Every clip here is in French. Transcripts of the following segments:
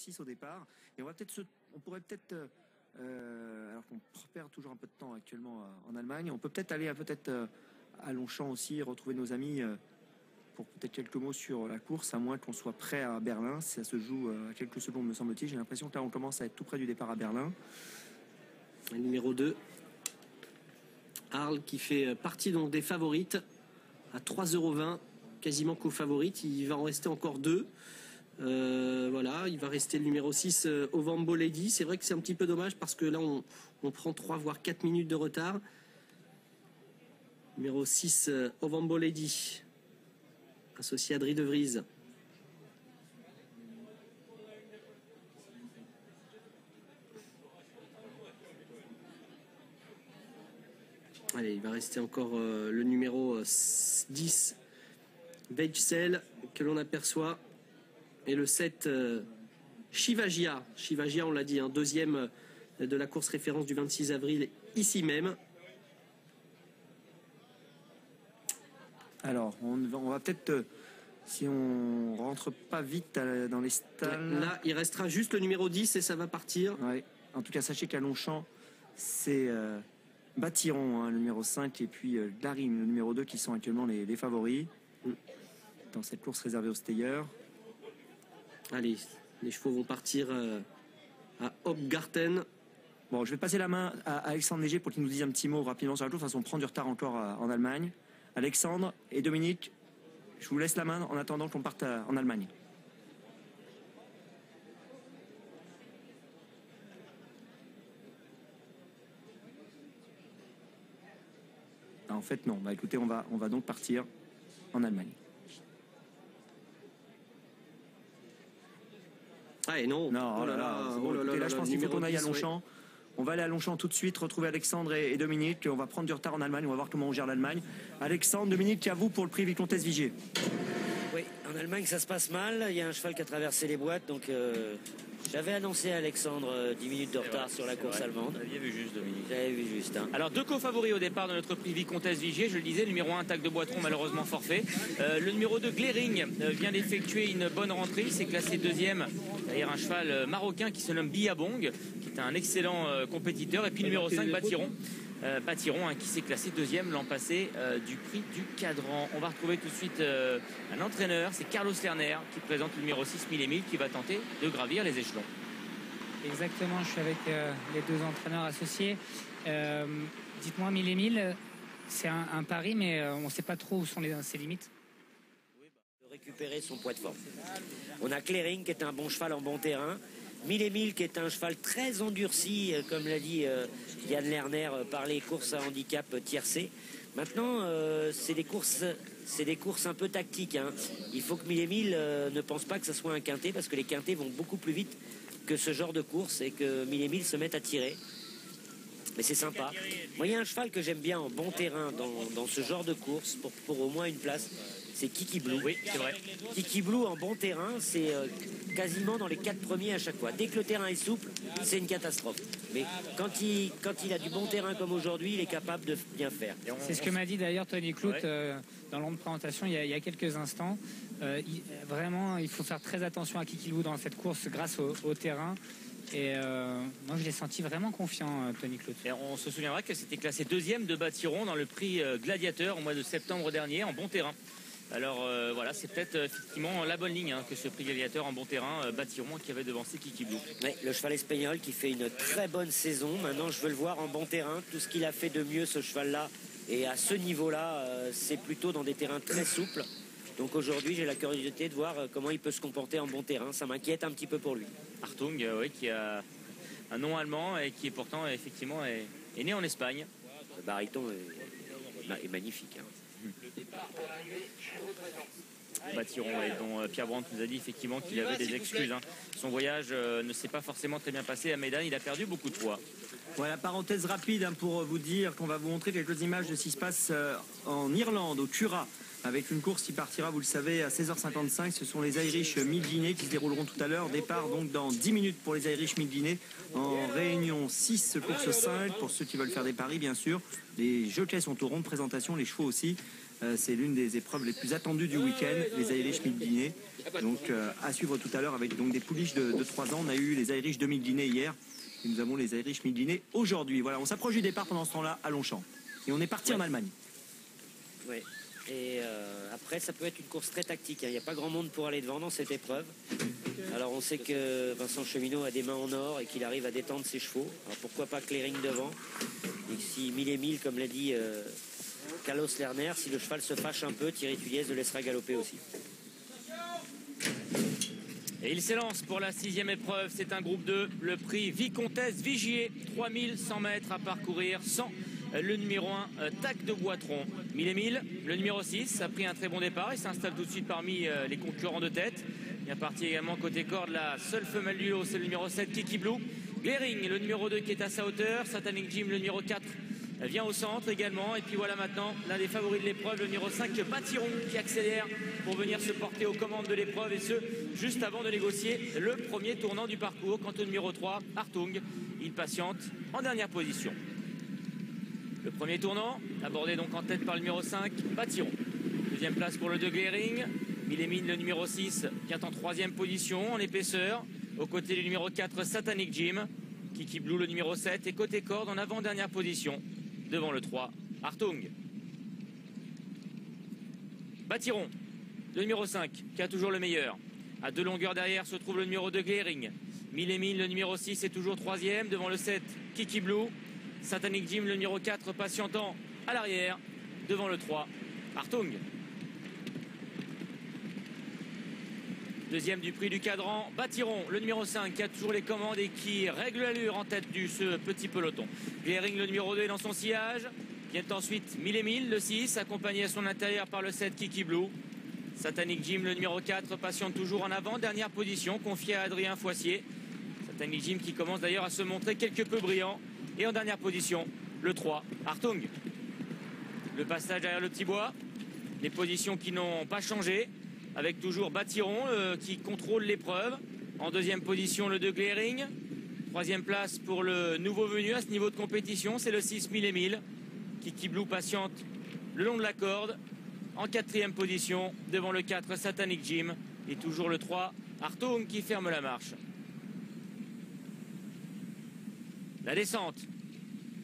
6 au départ. Et on pourrait peut-être, alors qu'on perd toujours un peu de temps actuellement en Allemagne, on peut peut-être aller à Longchamp aussi, retrouver nos amis pour peut-être quelques mots sur la course, à moins qu'on soit prêt à Berlin. Ça se joue à quelques secondes, me semble-t-il. J'ai l'impression que là, on commence à être tout près du départ à Berlin. Le numéro 2, Arles, qui fait partie donc des favorites à 3,20 €, quasiment co-favorite. Il va en rester encore 2. Voilà, il va rester le numéro 6, Ovambo Lady. C'est vrai que c'est un petit peu dommage parce que là, on prend 3 voire 4 minutes de retard. Numéro 6, Ovambo Lady, associé à Drie de Vries. Allez, il va rester encore le numéro 10, Vejcel, que l'on aperçoit. Et le 7, Shivagia. Shivagia, on l'a dit, deuxième de la course référence du 26 avril, ici même. Alors, on va peut-être, si on rentre pas vite dans les stalles... Là, il restera juste le numéro 10 et ça va partir. Ouais. En tout cas, sachez qu'à Longchamp, c'est Bâtiron, le numéro 5, et puis Glaring, le numéro 2, qui sont actuellement les favoris dans cette course réservée aux stayers. Allez, les chevaux vont partir à Hopgarten. Bon, je vais passer la main à Alexandre Léger pour qu'il nous dise un petit mot rapidement sur la course. De toute façon, on prend du retard encore en Allemagne. Alexandre et Dominique, je vous laisse la main en attendant qu'on parte en Allemagne. En fait, non. Bah, écoutez, on va donc partir en Allemagne. Ah et non. Non, oh là là, là, je pense qu'il faut qu'on aille à Longchamp. Ouais. On va aller à Longchamp tout de suite, retrouver Alexandre et Dominique. On va prendre du retard en Allemagne, on va voir comment on gère l'Allemagne. Alexandre, Dominique, à vous pour le prix Vicomtesse Vigier. Oui, en Allemagne, ça se passe mal. Il y a un cheval qui a traversé les boîtes, donc j'avais annoncé à Alexandre 10 minutes de retard sur la course allemande. Vous aviez vu juste, Dominique. J'avais vu juste. Alors, 2 co-favoris au départ de notre prix Vicomtesse Vigier. Je le disais, le numéro 1, Tac de Boitron, malheureusement forfait. Le numéro 2, Glaring, vient d'effectuer une bonne rentrée. Il s'est classé deuxième derrière un cheval marocain qui se nomme Billabong, qui est un excellent compétiteur. Et puis numéro 5, Bâtiron. Bâtiron qui s'est classé deuxième l'an passé du prix du Cadran. On va retrouver tout de suite un entraîneur, c'est Carlos Lerner qui présente le numéro 6, Mille et Mille, qui va tenter de gravir les échelons. Exactement, je suis avec les 2 entraîneurs associés. Dites-moi, Mille et Mille, c'est un pari, mais on ne sait pas trop où sont ses limites. De récupérer son poids de forme. On a Glaring qui est un bon cheval en bon terrain. Mille et Mille qui est un cheval très endurci, comme l'a dit Yann Lerner, par les courses à handicap tiercé. Maintenant, c'est des courses un peu tactiques. Il faut que Mille et Mille ne pense pas que ce soit un quintet, parce que les quintets vont beaucoup plus vite que ce genre de course et que Mille et Mille se mettent à tirer. Mais c'est sympa. Moi, il y a un cheval que j'aime bien en bon terrain dans ce genre de course pour au moins une place. C'est Kiki Blue. Oui, c'est vrai. Kiki Blue en bon terrain, c'est quasiment dans les 4 premiers à chaque fois. Dès que le terrain est souple, c'est une catastrophe. Mais quand il a du bon terrain comme aujourd'hui, il est capable de bien faire. C'est ce que m'a dit d'ailleurs Tony Clout dans l'onde de présentation il y a quelques instants. Vraiment, il faut faire très attention à Kiki Blue dans cette course grâce au terrain. Et moi, je l'ai senti vraiment confiant, Tony Clout. Et on se souviendra qu'elle s'était classée deuxième de Bâtiron dans le prix Gladiateur au mois de septembre dernier en bon terrain. Alors voilà, c'est peut-être effectivement la bonne ligne que ce prix Gladiateur en bon terrain, Bâtiron qui avait devancé Kiki Blue. Oui, le cheval espagnol qui fait une très bonne saison. Maintenant, je veux le voir en bon terrain. Tout ce qu'il a fait de mieux, ce cheval-là. Et à ce niveau-là, c'est plutôt dans des terrains très souples. Donc aujourd'hui, j'ai la curiosité de voir comment il peut se comporter en bon terrain. Ça m'inquiète un petit peu pour lui. Hartung, qui a un nom allemand et qui est pourtant effectivement est né en Espagne. Le baryton est magnifique. Bâtiron, dont Pierre Brandt nous a dit effectivement qu'il avait des excuses. Son voyage ne s'est pas forcément très bien passé à Médane, il a perdu beaucoup de poids. Voilà, parenthèse rapide pour vous dire qu'on va vous montrer quelques images de ce qui se passe en Irlande, au Cura, avec une course qui partira, vous le savez, à 16h55. Ce sont les Irish Mid-Guinée qui se dérouleront tout à l'heure. Départ donc dans 10 minutes pour les Irish Mid-Guinée. En réunion 6, course 5, pour ceux qui veulent faire des paris, bien sûr. Les jockeys sont au rond de présentation, les chevaux aussi. C'est l'une des épreuves les plus attendues du week-end, les Irish Mille Guinée. Donc à suivre tout à l'heure avec donc, des pouliches de 3 ans. On a eu les Irish 2000 Guinée hier. Et nous avons les Irish Mille Guinée aujourd'hui. Voilà, on s'approche du départ pendant ce temps-là à Longchamp. Et on est parti en Allemagne. Oui. Et après, ça peut être une course très tactique. Il n'y a pas grand monde pour aller devant dans cette épreuve. Alors on sait que Vincent Cheminot a des mains en or et qu'il arrive à détendre ses chevaux. Alors pourquoi pas Cléring devant. Et si 1000 et 1000, comme l'a dit Carlos Lerner, si le cheval se fâche un peu, Thierry Tuliez le laissera galoper aussi. Et il s'élance pour la 6e épreuve. C'est un groupe 2. Le prix Vicomtesse Vigier. 3100 mètres à parcourir sans le numéro 1, Tac de Boitron. 1000 et 1000. Le numéro 6 a pris un très bon départ. Il s'installe tout de suite parmi les concurrents de tête. Bien parti également côté corde. La seule femelle du lot, c'est le numéro 7, Kiki Blue. Glering, le numéro 2 qui est à sa hauteur. Satanic Jim, le numéro 4. Vient au centre également. Et puis voilà maintenant l'un des favoris de l'épreuve, le numéro 5, Batiron, qui accélère pour venir se porter aux commandes de l'épreuve. Et ce, juste avant de négocier le premier tournant du parcours. Quant au numéro 3, Hartung, il patiente en dernière position. Le premier tournant, abordé donc en tête par le numéro 5, Batiron. Deuxième place pour le 2 Glering. 1000 et 1000, le numéro 6, vient en 3e position en épaisseur. Aux côtés du numéro 4, Satanic Jim. Kiki Blue, le numéro 7. Et côté corde, en avant-dernière position. Devant le 3, Hartung. Batiron, le numéro 5, qui a toujours le meilleur. À 2 longueurs derrière se trouve le numéro 2 Glering. 1000 et 1000, le numéro 6 est toujours 3e. Devant le 7, Kiki Blue. Satanic Jim, le numéro 4, patientant à l'arrière. Devant le 3, Hartung. Deuxième du prix du cadran, Batiron, le numéro 5, qui a toujours les commandes et qui règle l'allure en tête de ce petit peloton. Glering, le numéro 2, est dans son sillage. Vient ensuite 1000 et 1000, le 6, accompagné à son intérieur par le 7, Kiki Blue. Satanic Jim, le numéro 4, patiente toujours en avant. Dernière position, confiée à Adrien Foissier. Satanic Jim qui commence d'ailleurs à se montrer quelque peu brillant. Et en dernière position, le 3, Hartung. Le passage derrière le petit bois. Les positions qui n'ont pas changé. Avec toujours Batiron qui contrôle l'épreuve. En deuxième position, le 2 Glering. Troisième place pour le nouveau venu à ce niveau de compétition, c'est le 6 1000 et 1000. Kiki Blue patiente le long de la corde. En 4e position, devant le 4, Satanic Jim. Et toujours le 3, Hartung qui ferme la marche. La descente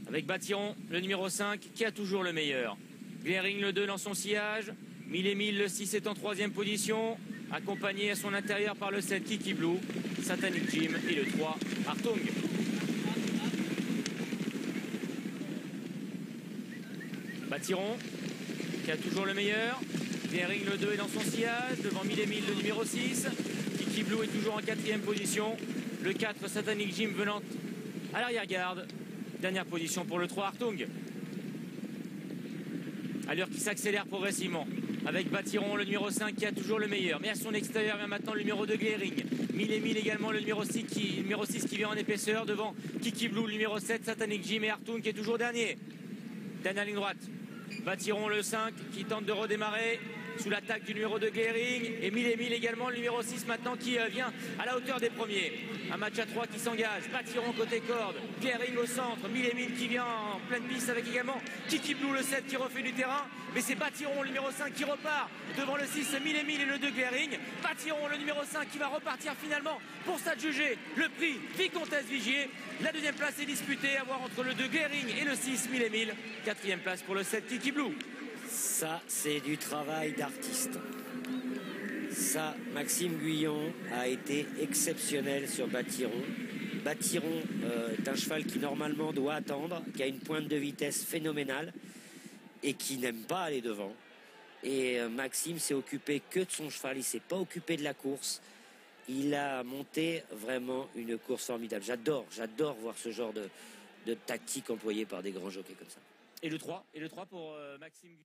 avec Batiron, le numéro 5, qui a toujours le meilleur. Glering, le 2, dans son sillage. 1000 et 1000, le 6 est en 3e position, accompagné à son intérieur par le 7, Kiki Blue, Satanic Jim et le 3, Hartung. Batiron, qui a toujours le meilleur. Glering, le 2, est dans son sillage, devant 1000 et 1000, le numéro 6. Kiki Blue est toujours en 4e position. Le 4, Satanic Jim, venant à l'arrière-garde. Dernière position pour le 3, Hartung. Allure qui s'accélère progressivement. Avec Batiron, le numéro 5, qui a toujours le meilleur. Mais à son extérieur vient maintenant le numéro 2 Glering. 1000 et 1000 également, le numéro 6 qui vient en épaisseur. Devant Kiki Blue, le numéro 7, Satanic Jim et Hartung qui est toujours dernier. Dernière ligne droite. Batiron, le 5, qui tente de redémarrer sous l'attaque du numéro 2 Glering. Et 1000 et 1000 également, le numéro 6 maintenant qui vient à la hauteur des premiers. Un match à 3 qui s'engage. Batiron côté corde. Glering au centre. 1000 et 1000 qui vient en pleine piste avec également Kiki Blue, le 7, qui refait du terrain. Mais c'est Batiron, le numéro 5, qui repart devant le 6, 1000 et 1000 et le 2 Glering. Batiron, le numéro 5, qui va repartir finalement pour s'adjuger le prix Vicomtesse Vigier. La deuxième place est disputée à voir entre le 2 Glering et le 6, 1000 et 1000. 4e place pour le 7, Kiki Blue. Ça, c'est du travail d'artiste. Ça, Maxime Guyon a été exceptionnel sur Batiron. Batiron est un cheval qui normalement doit attendre, qui a une pointe de vitesse phénoménale et qui n'aime pas aller devant. Et Maxime s'est occupé que de son cheval, il ne s'est pas occupé de la course. Il a monté vraiment une course formidable. J'adore voir ce genre de tactique employée par des grands jockeys comme ça. Et le 3 pour Maxime Guyon.